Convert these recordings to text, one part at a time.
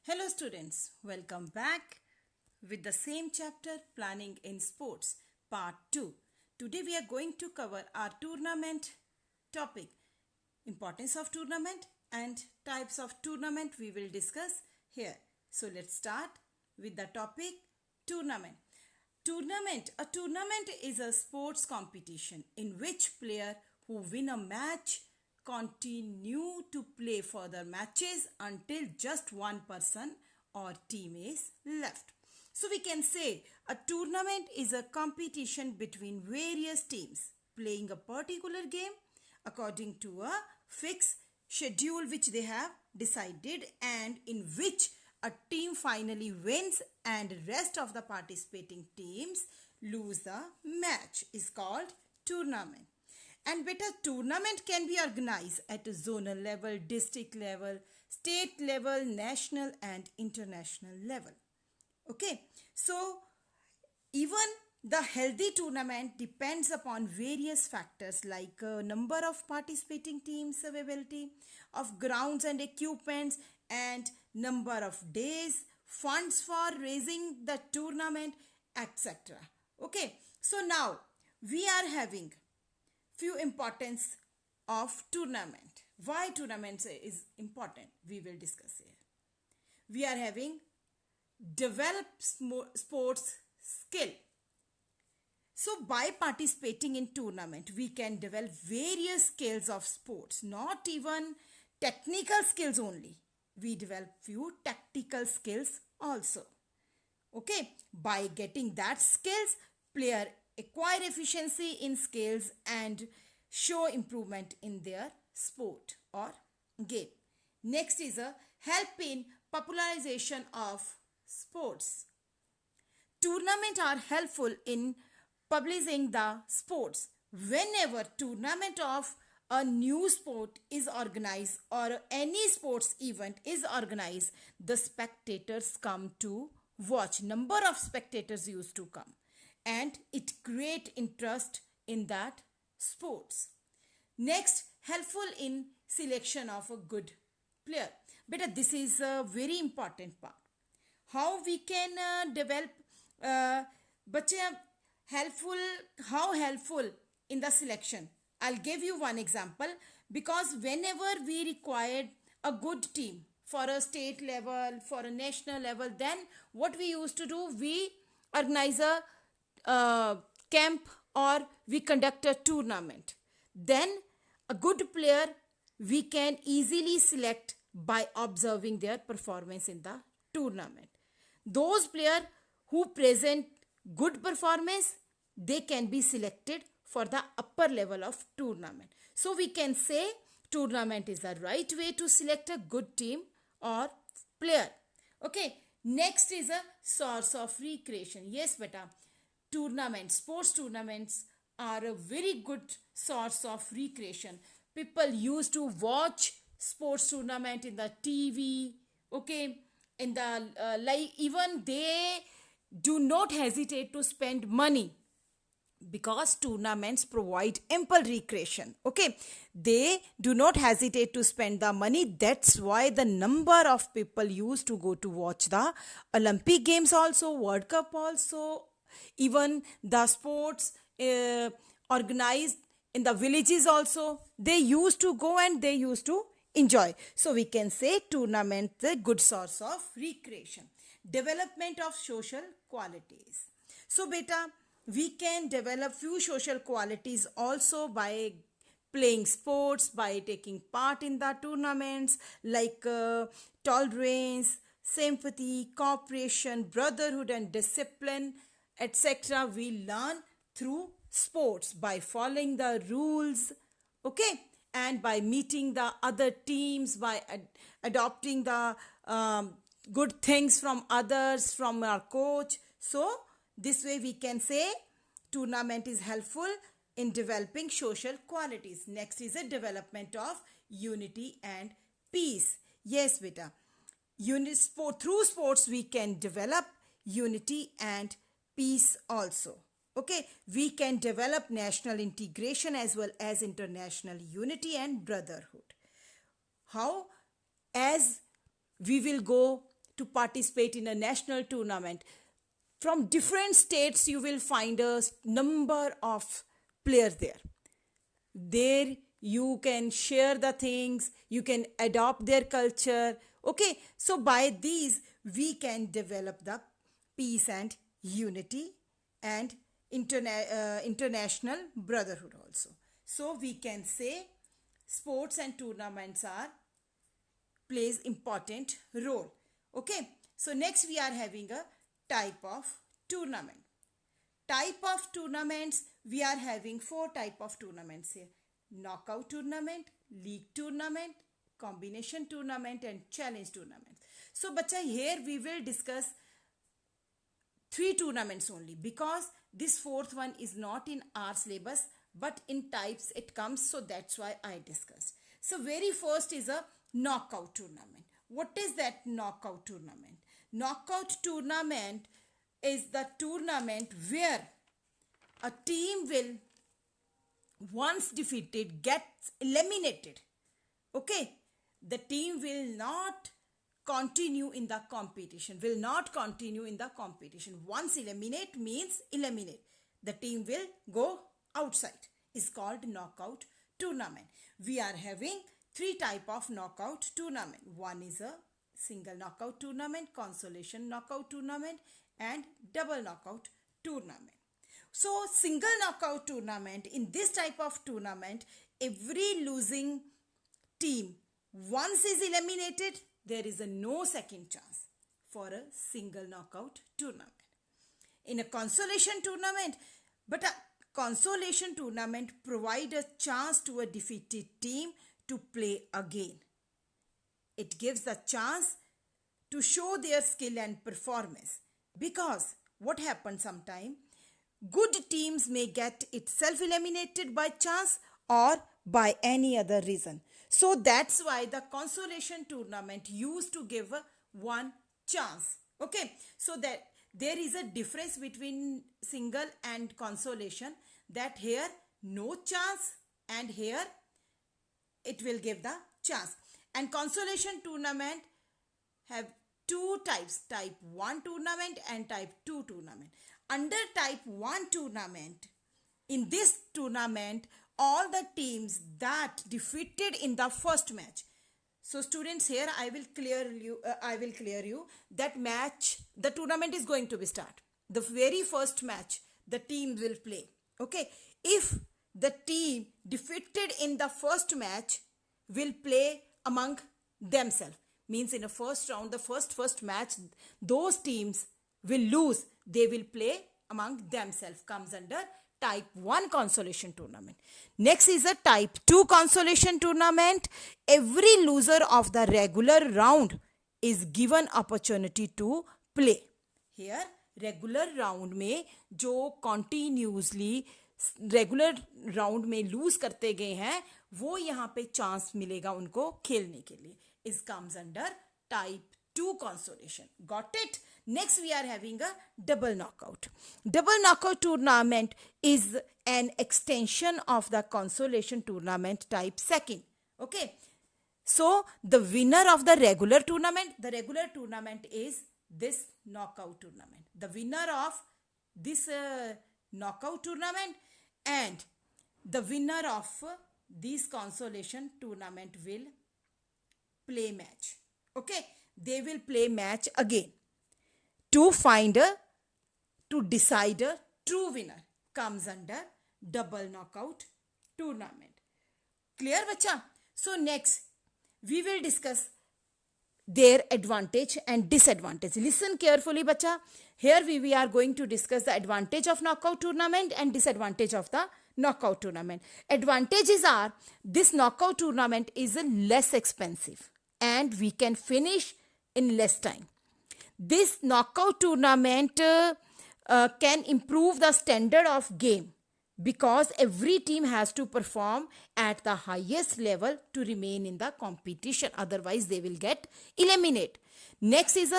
Hello students, welcome back with the same chapter Planning in Sports Part 2. Today we are going to cover our tournament topic, importance of tournament and types of tournament we will discuss here. So let's start with the topic tournament. A tournament is a sports competition in which player who win a match continue to play further matches until just one person or team is left. So we can say a tournament is a competition between various teams playing a particular game according to a fixed schedule which they have decided, and in which a team finally wins and rest of the participating teams lose the match is called tournament. And better tournament can be organized at a zonal level, district level, state level, national and international level. Okay, so even the healthy tournament depends upon various factors like number of participating teams, availability of grounds and equipments, and number of days, funds for raising the tournament, etc. Okay, so now we are having few importance of tournament. Why tournament is important, we will discuss here. We are having develop sports skill. So by participating in tournament, we can develop various skills of sports, not even technical skills only. We develop few tactical skills also. Okay, by getting that skills, player acquire efficiency in skills and show improvement in their sport or game. Next is a help in popularization of sports. Tournaments are helpful in publishing the sports. Whenever tournament of a new sport is organized or any sports event is organized, the spectators come to watch. Number of spectators used to come, and it create interest in that sports. Next, helpful in selection of a good player. But this is a very important part. How we can develop बच्चे how helpful in the selection. I'll give you one example, because whenever we required a good team for a state level, for a national level, then what we used to do, we organize a camp or we conduct a tournament. Then a good player we can easily select by observing their performance in the tournament. Those players who present good performance, they can be selected for the upper level of tournament. So we can say tournament is the right way to select a good team or player. Okay, next is a source of recreation. Yes beta, sports tournaments are a very good source of recreation. People used to watch sports tournament in the TV, okay, in the like, even they do not hesitate to spend money, because tournaments provide ample recreation. Okay, they do not hesitate to spend the money. That's why the number of people used to go to watch the Olympic Games also, World Cup also, even the sports organized in the villages also, they used to go and they used to enjoy. So we can say tournament is a good source of recreation. Development of social qualities. So beta, we can develop few social qualities also by playing sports, by taking part in the tournaments, like tolerance, sympathy, cooperation, brotherhood and discipline, etc. We learn through sports by following the rules, okay, and by meeting the other teams, by adopting the good things from others, from our coach. So this way we can say tournament is helpful in developing social qualities. Next is a development of unity and peace. Yes beta, through sports we can develop unity and peace also. Okay, we can develop national integration as well as international unity and brotherhood. How? As we will go to participate in a national tournament. From different states, you will find a number of players there. There you can share the things, you can adopt their culture. Okay, so by these, we can develop the peace and unity and international brotherhood also. So we can say sports and tournaments are plays important role. Okay, so next we are having a type of tournament. Type of tournaments, we are having 4 type of tournaments here: knockout tournament, league tournament, combination tournament and challenge tournament. So bacha, here we will discuss 3 tournaments only, because this 4th one is not in our syllabus, but in types it comes, so that's why I discussed. So very first is a knockout tournament. What is that knockout tournament? Knockout tournament is the tournament where a team will, once defeated, gets eliminated. Okay, the team will not continue in the competition, Once eliminate means eliminate. The team will go outside. It's called knockout tournament. We are having 3 type of knockout tournament. One is a single knockout tournament, consolation knockout tournament and double knockout tournament. So single knockout tournament, in this type of tournament, every losing team, once is eliminated, there is no second chance for a single knockout tournament. In a consolation tournament, but a consolation tournament provide a chance to a defeated team to play again. It gives the chance to show their skill and performance, because what happens sometimes, good teams may get itself eliminated by chance or by any other reason. So that's why the consolation tournament used to give one chance. Okay, so that there is a difference between single and consolation, that here no chance and here it will give the chance. And consolation tournament have 2 types, type 1 tournament and type 2 tournament. Under type 1 tournament, in this tournament, all the teams that defeated in the first match. So students, here I will clear you that match, the tournament is going to be start. The very first match the team will play. Okay, if the team defeated in the first match will play among themselves, means in the first round, the first match, those teams will lose, they will play among themselves, comes under type 1 consolation tournament. Next is a type 2 consolation tournament. Every loser of the regular round is given opportunity to play. Here regular round में जो continuously regular round में loose करते गए हैं, वो यहाँ पे chance मिलेगा उनको खेलने के लिए. It comes under type 2 consolation. Got it? Next we are having a double knockout. Double knockout tournament is an extension of the consolation tournament type 2. Okay. So the winner of the regular tournament is this knockout tournament. The winner of this knockout tournament and the winner of this consolation tournament will play match. Okay, they will play match again to decide a true winner, comes under double knockout tournament. Clear bacha? So next we will discuss their advantage and disadvantage. Listen carefully bacha. Here we are going to discuss the advantage of knockout tournament and disadvantage of the knockout tournament. Advantages are, this knockout tournament is less expensive and we can finish in less time. This knockout tournament can improve the standard of game, because every team has to perform at the highest level to remain in the competition, otherwise they will get eliminated. Next is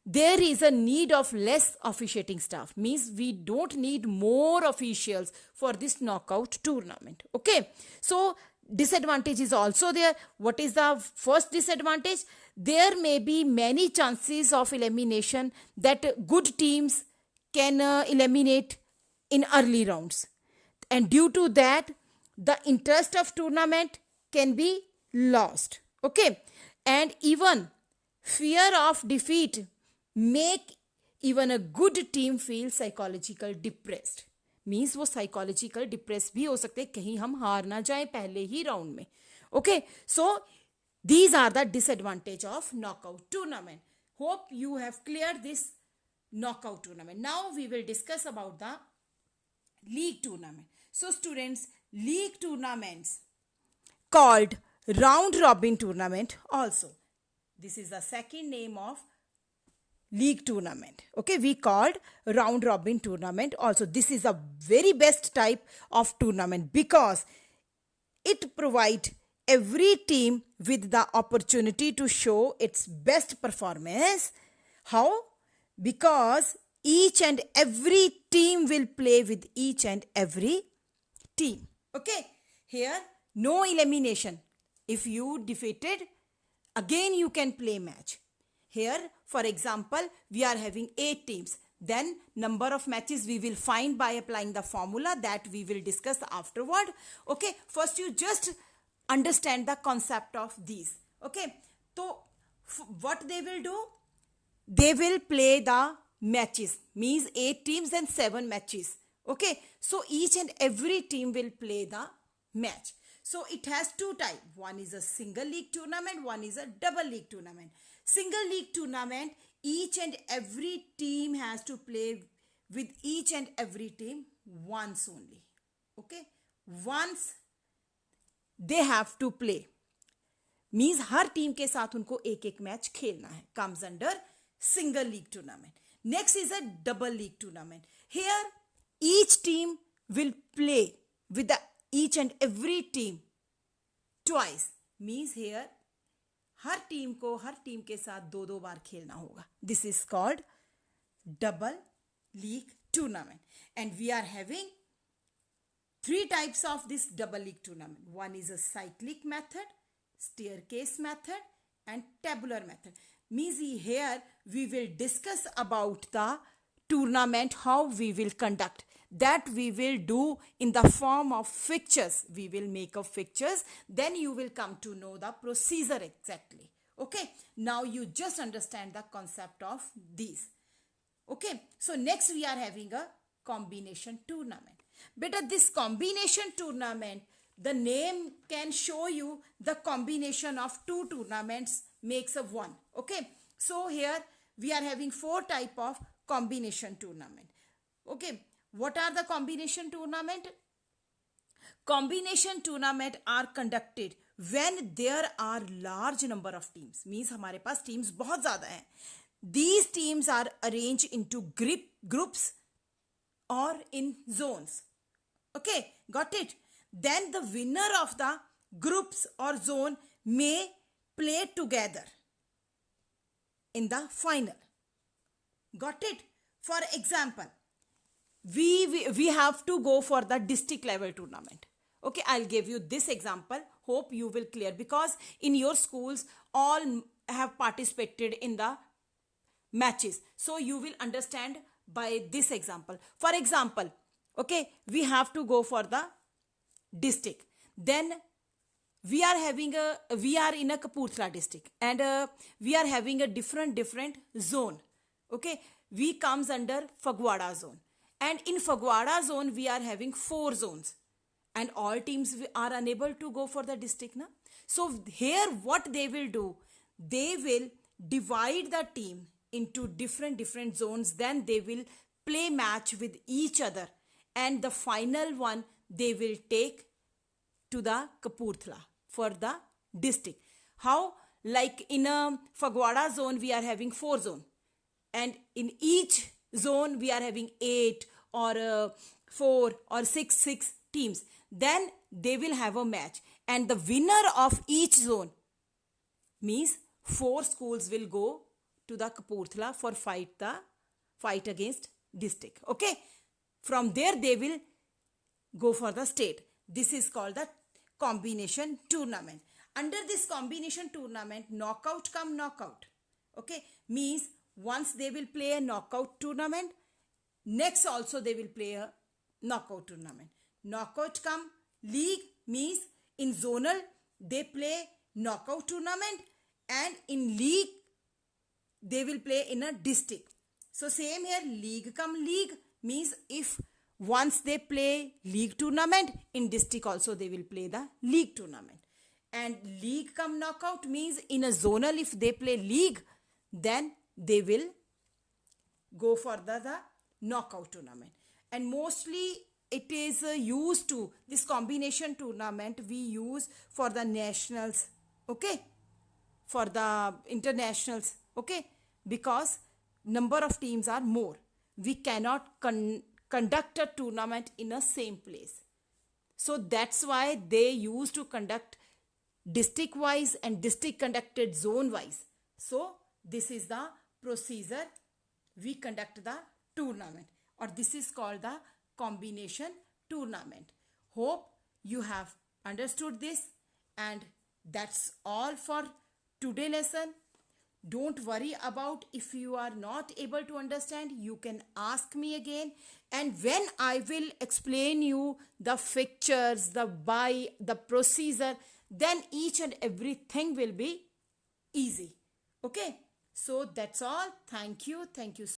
there is a need of less officiating staff, means we don't need more officials for this knockout tournament. Okay, so disadvantage is also there. What is the first disadvantage? There may be many chances of elimination that good teams can eliminate in early rounds, and due to that the interest of tournament can be lost. Okay, and even fear of defeat make even a good team feel psychological depressed. Means वो psychological depress भी हो सकते हैं, कहीं हम हार ना जाए पहले ही राउंड में. Okay, so these are the disadvantage of knockout tournament. Hope you have cleared this knockout tournament. Now we will discuss about the league tournament. So students, league tournaments called round robin tournament also. This is the second name of league tournament. Okay, we called round robin tournament also. This is a very best type of tournament because it provides every team with the opportunity to show its best performance. How? Because each and every team will play with each and every team. Okay, here no elimination. If you defeated, again you can play match. Here, for example, we are having 8 teams. Then number of matches we will find by applying the formula that we will discuss afterward. Okay, first you just understand the concept of these. Okay, so what they will do? They will play the matches. Means 8 teams and 7 matches. Okay, so each and every team will play the match. So it has 2 types. One is a single league tournament, one is a double league tournament. Single league tournament, each and every team has to play with each and every team once only. Okay, once they have to play. Means her team के साथ उनको एक एक match खेलना है. Comes under single league tournament. Next is a double league tournament. Here each team will play with each and every team twice. Means here her team के साथ 2-2 बार खेलना होगा. This is called double league tournament. And we are having 3 types of this double league tournament. One is a cyclic method, staircase method, and tabular method. Means here we will discuss about the tournament, how we will conduct. That we will do in the form of fixtures. We will make up fixtures. Then you will come to know the procedure exactly. Okay. Now you just understand the concept of these. Okay. So next we are having a combination tournament. Beta, this combination tournament, the name can show you the combination of 2 tournaments makes a 1. Okay. So here we are having 4 type of combination tournament. Okay. What are the combination tournament? Combination tournament are conducted when there are large number of teams. Means हमारे पास teams बहुत ज़्यादा हैं. These teams are arranged into groups or in zones. Okay, got it? Then the winner of the groups or zone may play together in the final. Got it? For example, we have to go for the district level tournament. Okay, I'll give you this example. Hope you will clear, because in your schools all have participated in the matches. So you will understand by this example. For example, okay, we have to go for the district. Then we are in a Kapurthala district, and we are having a different zone. Okay, we comes under Phagwara zone. And in Phagwara zone, we are having 4 zones. And all teams are unable to go for the district. Na? So here what they will do, they will divide the team into different zones. Then they will play match with each other. And the final one, they will take to the Kapurthala for the district. How? Like in a Phagwara zone, we are having 4 zones. And in each zone, we are having 8 or 4 or 6 teams. Then they will have a match. And the winner of each zone means 4 schools will go to the Kapurthala for fight against district. Okay. From there, they will go for the state. This is called the combination tournament. Under this combination tournament, knockout come knockout. Okay, means once they will play a knockout tournament, next also they will play a knockout tournament. Knockout come league means in zonal they play knockout tournament, and in league they will play in a district. So same here, league come league means if once they play league tournament, in district also they will play the league tournament. And league come knockout means in a zonal if they play league, then they will go for the knockout tournament. And mostly it is used to, this combination tournament we use for the nationals, okay, for the internationals, okay, because number of teams are more. We cannot conduct a tournament in a same place. So that's why they used to conduct district wise and district conducted zone wise. So this is the procedure we conduct the tournament, or this is called the combination tournament. Hope you have understood this, and that's all for today lesson. Don't worry about if you are not able to understand, you can ask me again, and when I will explain you the fixtures, the buy, the procedure, then each and everything will be easy. Okay, so that's all. Thank you.